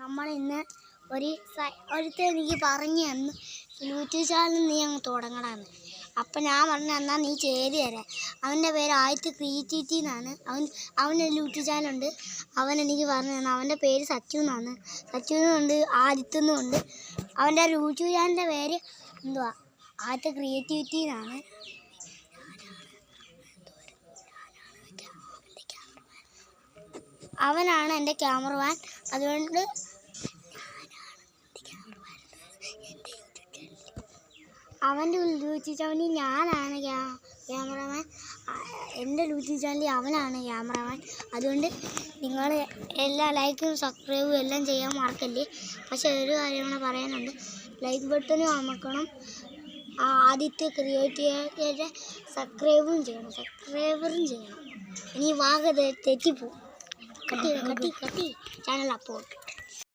നമ്മളിന്ന് ഒരുത്തൻ എനിക്ക് പറഞ്ഞു തന്നു യൂട്യൂബ് ചാനൽ നീ അങ്ങ് തുടങ്ങണമെന്ന്. അപ്പം ഞാൻ പറഞ്ഞു എന്നാൽ നീ ചെയ്തു തരാം. അവൻ്റെ പേര് ആദ്യത്തെ ക്രിയേറ്റിവിറ്റി എന്നാണ്. അവനൊരു യൂട്യൂബ് ചാനലുണ്ട്. അവൻ എനിക്ക് പറഞ്ഞു തന്നു. അവൻ്റെ പേര് സച്ചു എന്നാണ്. സച്ചുവിനുണ്ട് ആദിത്യന്നുമുണ്ട്. അവൻ്റെ യൂട്യൂബ് ചാനലിൻ്റെ പേര് എന്തുവാ ആദ്യത്തെ ക്രിയേറ്റിവിറ്റി എന്നാണ്. അവനാണ് എൻ്റെ ക്യാമറമാൻ. അതുകൊണ്ട് അവൻ്റെ യൂട്യൂബ് ചാനലിൽ ഞാനാണ് ക്യാമറമാൻ. എൻ്റെ യൂട്യൂബ് ചാനലിൽ അവനാണ് ക്യാമറമാൻ. അതുകൊണ്ട് നിങ്ങൾ എല്ലാ ലൈക്കും സബ്സ്ക്രൈബും എല്ലാം ചെയ്യാൻ മറക്കല്ലേ. പക്ഷേ ഒരു കാര്യം കൂടെ പറയാനുണ്ട്, ലൈക്ക് ബട്ടനും അമർക്കണം. ആദ്യത്തെ ക്രിയേറ്റീവായിട്ട് സബ്സ്ക്രൈബറും ചെയ്യണം. ഇനി വാഗ തെറ്റിപ്പോവും. കട്ടി ചാനൽ അപ്പോട്ട്